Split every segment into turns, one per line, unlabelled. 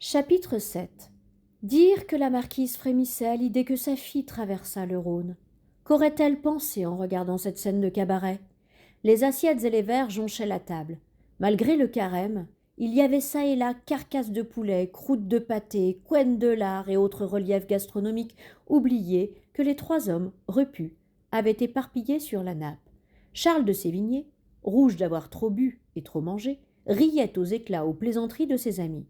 Chapitre 7. Dire que la marquise frémissait à l'idée que sa fille traversât le Rhône. Qu'aurait-elle pensé en regardant cette scène de cabaret? Les assiettes et les verres jonchaient la table. Malgré le carême, il y avait çà et là carcasses de poulet, croûtes de pâté, couennes de lard et autres reliefs gastronomiques oubliés que les trois hommes, repus, avaient éparpillés sur la nappe. Charles de Sévigné, rouge d'avoir trop bu et trop mangé, riait aux éclats aux plaisanteries de ses amis.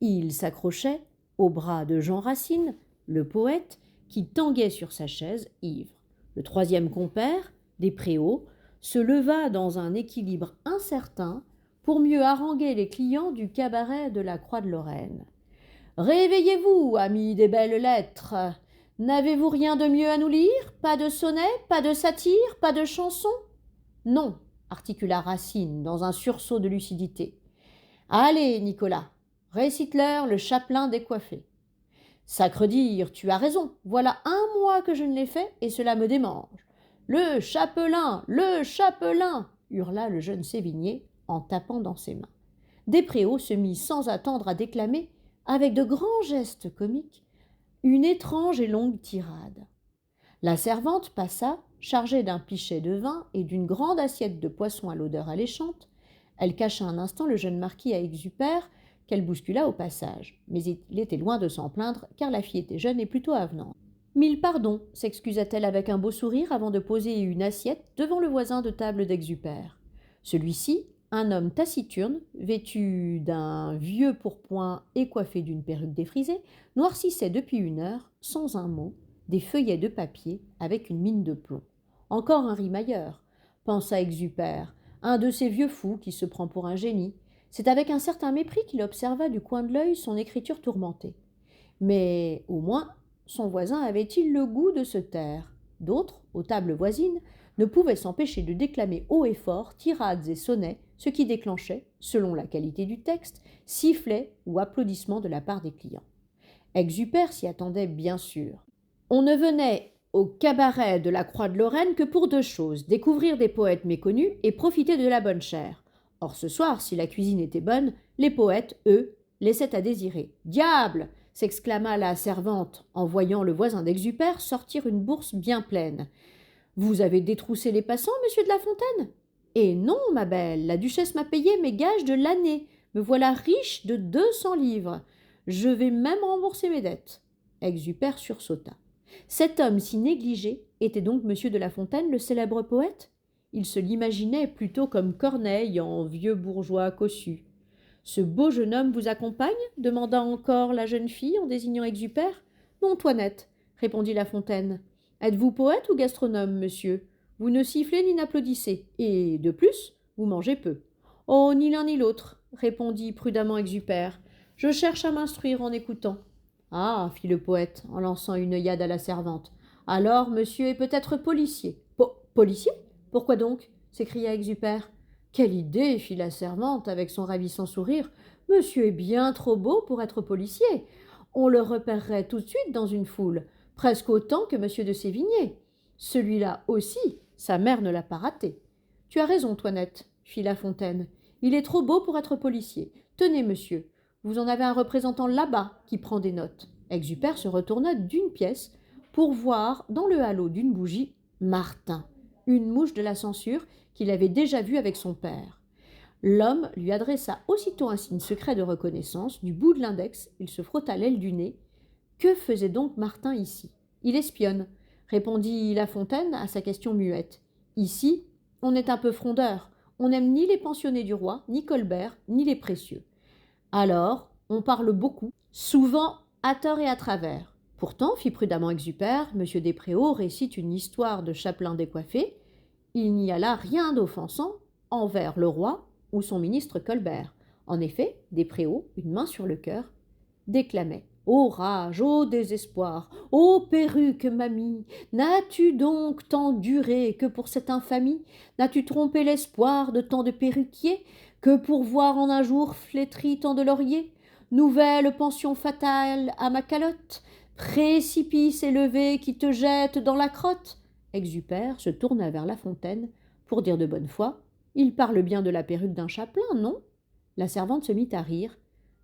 Il s'accrochait au bras de Jean Racine, le poète, qui tanguait sur sa chaise ivre. Le troisième compère, des Préaux, se leva dans un équilibre incertain pour mieux haranguer les clients du cabaret de la Croix de Lorraine. « Réveillez-vous, amis des belles lettres. N'avez-vous rien de mieux à nous lire? Pas de sonnet, pas de satire, pas de chanson ?»« Non, articula Racine dans un sursaut de lucidité. Allez, Nicolas, récite-leur le chapelain décoiffé. Sacre dire, tu as raison, voilà 1 mois que je ne l'ai fait et cela me démange. Le chapelain, hurla le jeune Sévigné en tapant dans ses mains. Despréaux se mit sans attendre à déclamer, avec de grands gestes comiques, une étrange et longue tirade. La servante passa, chargée d'un pichet de vin et d'une grande assiette de poisson à l'odeur alléchante. Elle cacha un instant le jeune marquis à Exupère, qu'elle bouscula au passage. Mais il était loin de s'en plaindre, car la fille était jeune et plutôt avenante. « Mille pardons, s'excusa-t-elle avec un beau sourire avant de poser une assiette devant le voisin de table d'Exupère. Celui-ci, un homme taciturne, vêtu d'un vieux pourpoint et coiffé d'une perruque défrisée, noircissait depuis 1 heure, sans un mot, des feuillets de papier avec une mine de plomb. Encore un rimailleur, pensa Exupère, un de ces vieux fous qui se prend pour un génie. C'est avec un certain mépris qu'il observa du coin de l'œil son écriture tourmentée. Mais au moins, son voisin avait-il le goût de se taire. D'autres, aux tables voisines, ne pouvaient s'empêcher de déclamer haut et fort tirades et sonnets, ce qui déclenchait, selon la qualité du texte, sifflets ou applaudissements de la part des clients. Exupère s'y attendait bien sûr. On ne venait au cabaret de la Croix de Lorraine que pour 2 choses, découvrir des poètes méconnus et profiter de la bonne chère. Or ce soir, si la cuisine était bonne, les poètes, eux, laissaient à désirer. « Diable !» s'exclama la servante en voyant le voisin d'Exupère sortir une bourse bien pleine. « Vous avez détroussé les passants, monsieur de La Fontaine ?»« Eh non, ma belle, la duchesse m'a payé mes gages de l'année. Me voilà riche de 200 livres. Je vais même rembourser mes dettes. » Exupère sursauta. Cet homme si négligé était donc monsieur de La Fontaine, le célèbre poète? Il se l'imaginait plutôt comme Corneille en vieux bourgeois cossu. « Ce beau jeune homme vous accompagne » demanda encore la jeune fille en désignant Exupère. « Non, Toinette, » répondit La Fontaine. « Êtes-vous poète ou gastronome, monsieur? Vous ne sifflez ni n'applaudissez, et, de plus, vous mangez peu. »« Oh, ni l'un ni l'autre, » répondit prudemment Exupère. « Je cherche à m'instruire en écoutant. »« Ah, » fit le poète en lançant une œillade à la servante. « Alors, monsieur est peut-être policier. »« Policier? Pourquoi donc ?» s'écria Exupère. « Quelle idée !» fit la servante avec son ravissant sourire. « Monsieur est bien trop beau pour être policier. On le repérerait tout de suite dans une foule, presque autant que monsieur de Sévigné. Celui-là aussi, sa mère ne l'a pas raté. »« Tu as raison, Toinette, » fit La Fontaine. « Il est trop beau pour être policier. Tenez, monsieur, vous en avez un représentant là-bas qui prend des notes. » Exupère se retourna d'une pièce pour voir dans le halo d'une bougie Martin, une mouche de la censure qu'il avait déjà vue avec son père. L'homme lui adressa aussitôt un signe secret de reconnaissance. Du bout de l'index, il se frotta l'aile du nez. Que faisait donc Martin ici? Il espionne, répondit La Fontaine à sa question muette. Ici, on est un peu frondeur. On n'aime ni les pensionnés du roi, ni Colbert, ni les précieux. Alors, on parle beaucoup, souvent à tort et à travers. Pourtant, fit prudemment Exupère, M. Despréaux récite une histoire de chapelain décoiffé. Il n'y a là rien d'offensant envers le roi ou son ministre Colbert. En effet, Despréaux, une main sur le cœur, déclamait. Ô rage, ô désespoir, ô perruque, mamie, n'as-tu donc tant duré que pour cette infamie? N'as-tu trompé l'espoir de tant de perruquiers que pour voir en un jour flétri tant de lauriers? Nouvelle pension fatale à ma calotte, précipice élevé qui te jette dans la crotte. Exupère se tourna vers La Fontaine pour dire de bonne foi. Il parle bien de la perruque d'un chapelain, non? La servante se mit à rire.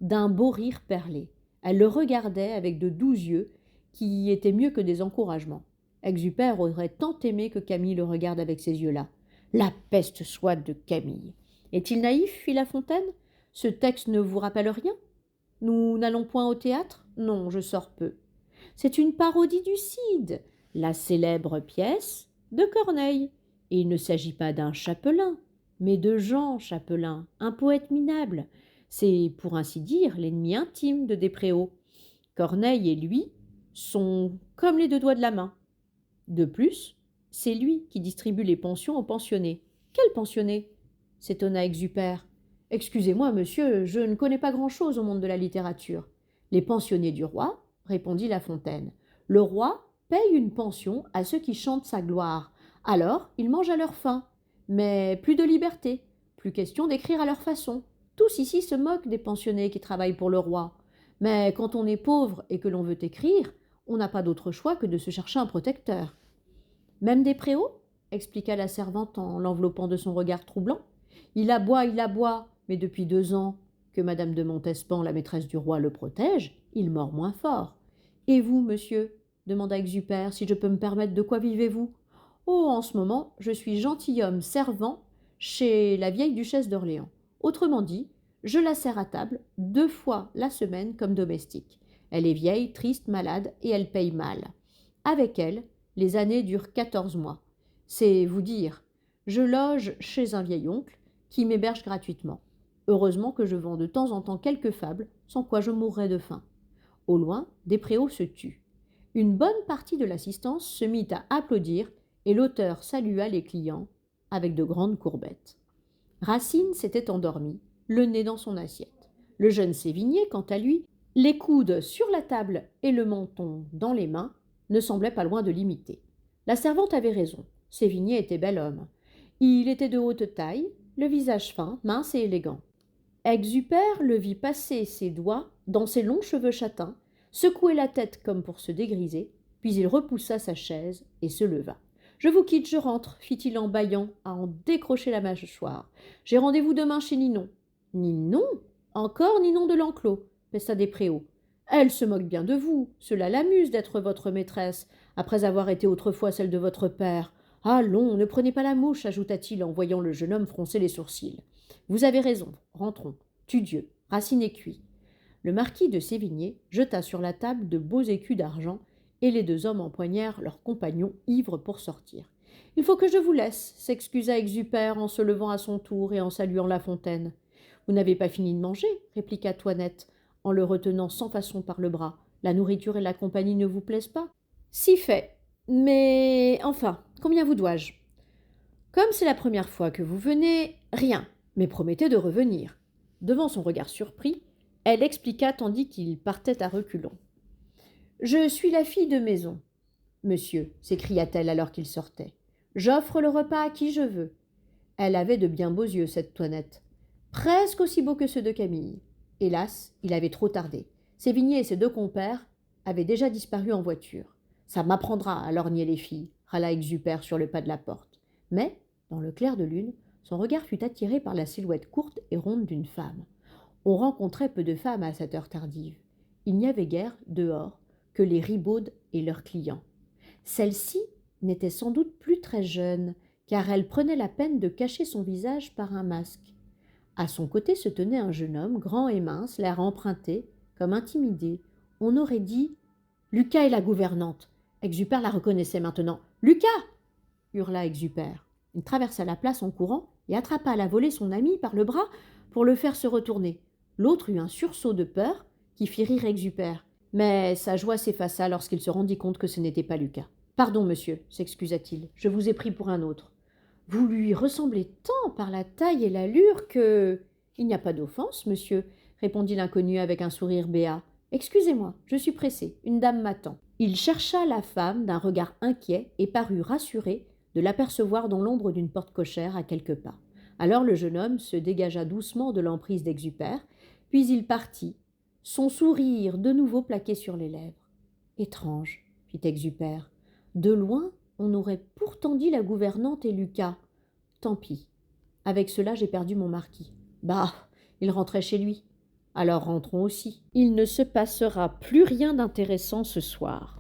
d'un beau rire perlé. Elle le regardait avec de doux yeux qui étaient mieux que des encouragements. Exupère aurait tant aimé que Camille le regarde avec ces yeux-là. La peste soit de Camille. Est-il naïf, fit La Fontaine? Ce texte ne vous rappelle rien? Nous n'allons point au théâtre? Non, je sors peu. C'est une parodie du Cid, la célèbre pièce de Corneille. Et il ne s'agit pas d'un chapelain, mais de Jean Chapelain, un poète minable. C'est, pour ainsi dire, l'ennemi intime de Despréaux. Corneille et lui sont comme les deux doigts de la main. De plus, c'est lui qui distribue les pensions aux pensionnés. Quels pensionnés? S'étonna Exupère. Excusez-moi, monsieur, je ne connais pas grand-chose au monde de la littérature. Les pensionnés du roi, répondit La Fontaine. Le roi paye une pension à ceux qui chantent sa gloire. Alors, ils mangent à leur faim. Mais plus de liberté, plus question d'écrire à leur façon. Tous ici se moquent des pensionnés qui travaillent pour le roi. Mais quand on est pauvre et que l'on veut écrire, on n'a pas d'autre choix que de se chercher un protecteur. Même Despréaux, expliqua la servante en l'enveloppant de son regard troublant. Il aboie, mais depuis 2 ans que madame de Montespan, la maîtresse du roi, le protège, il mord moins fort. Et vous, monsieur, demanda Exupère, si je peux me permettre, de quoi vivez-vous? Oh, en ce moment, je suis gentilhomme servant chez la vieille duchesse d'Orléans. Autrement dit, je la sers à table 2 fois la semaine comme domestique. Elle est vieille, triste, malade, et elle paye mal. Avec elle, les années durent 14 mois. C'est vous dire. Je loge chez un vieil oncle qui m'héberge gratuitement. Heureusement que je vends de temps en temps quelques fables, sans quoi je mourrais de faim. Au loin, Despréaux se tut. Une bonne partie de l'assistance se mit à applaudir et l'auteur salua les clients avec de grandes courbettes. Racine s'était endormi, le nez dans son assiette. Le jeune Sévigné, quant à lui, les coudes sur la table et le menton dans les mains, ne semblait pas loin de l'imiter. La servante avait raison. Sévigné était bel homme. Il était de haute taille, le visage fin, mince et élégant. Exupère le vit passer ses doigts dans ses longs cheveux châtains, secouer la tête comme pour se dégriser, puis il repoussa sa chaise et se leva. « Je vous quitte, je rentre, fit-il en bâillant à en décrocher la mâchoire. J'ai rendez-vous demain chez Ninon. Ninon? Encore Ninon de l'Enclos, pesta Despréaux. Elle se moque bien de vous, cela l'amuse d'être votre maîtresse, après avoir été autrefois celle de votre père. Allons, ne prenez pas la mouche, ajouta-t-il en voyant le jeune homme froncer les sourcils. Vous avez raison, rentrons. Tudieu, Racine est cuit. Le marquis de Sévigné jeta sur la table de beaux écus d'argent, et les 2 hommes empoignèrent leurs compagnons ivres pour sortir. Il faut que je vous laisse, s'excusa Exupère en se levant à son tour et en saluant La Fontaine. Vous n'avez pas fini de manger, répliqua Toinette, en le retenant sans façon par le bras. La nourriture et la compagnie ne vous plaisent pas? Si fait. Mais enfin, combien vous dois-je? Comme c'est la première fois que vous venez, rien, mais promettez de revenir. Devant son regard surpris, elle expliqua tandis qu'il partait à reculons. Je suis la fille de maison. Monsieur, s'écria-t-elle alors qu'il sortait. J'offre le repas à qui je veux. Elle avait de bien beaux yeux, cette Toinette. Presque aussi beaux que ceux de Camille. Hélas, il avait trop tardé. Sévigné et ses 2 compères avaient déjà disparu en voiture. Ça m'apprendra à lorgner les filles, râla Exupère sur le pas de la porte. Mais, dans le clair de lune, son regard fut attiré par la silhouette courte et ronde d'une femme. On rencontrait peu de femmes à cette heure tardive. Il n'y avait guère, dehors, que les ribaudes et leurs clients. Celle-ci n'était sans doute plus très jeune, car elle prenait la peine de cacher son visage par un masque. À son côté se tenait un jeune homme, grand et mince, l'air emprunté, comme intimidé. On aurait dit « Lucas est la gouvernante ». Exupère la reconnaissait maintenant. « Lucas !» hurla Exupère. Il traversa la place en courant et attrapa à la volée son ami par le bras pour le faire se retourner. L'autre eut un sursaut de peur qui fit rire Exupère. Mais sa joie s'effaça lorsqu'il se rendit compte que ce n'était pas Lucas. « Pardon, monsieur, s'excusa-t-il, je vous ai pris pour un autre. Vous lui ressemblez tant par la taille et l'allure que… » « Il n'y a pas d'offense, monsieur, » répondit l'inconnu avec un sourire béat. « Excusez-moi, je suis pressé, une dame m'attend. » Il chercha la femme d'un regard inquiet et parut rassuré de l'apercevoir dans l'ombre d'une porte cochère à quelques pas. Alors le jeune homme se dégagea doucement de l'emprise d'Exupère, puis il partit, son sourire de nouveau plaqué sur les lèvres. « Étrange, » fit Exupère. « De loin, on aurait pourtant dit la gouvernante et Lucas. Tant pis. Avec cela, j'ai perdu mon marquis. Bah, il rentrait chez lui. Alors rentrons aussi. Il ne se passera plus rien d'intéressant ce soir.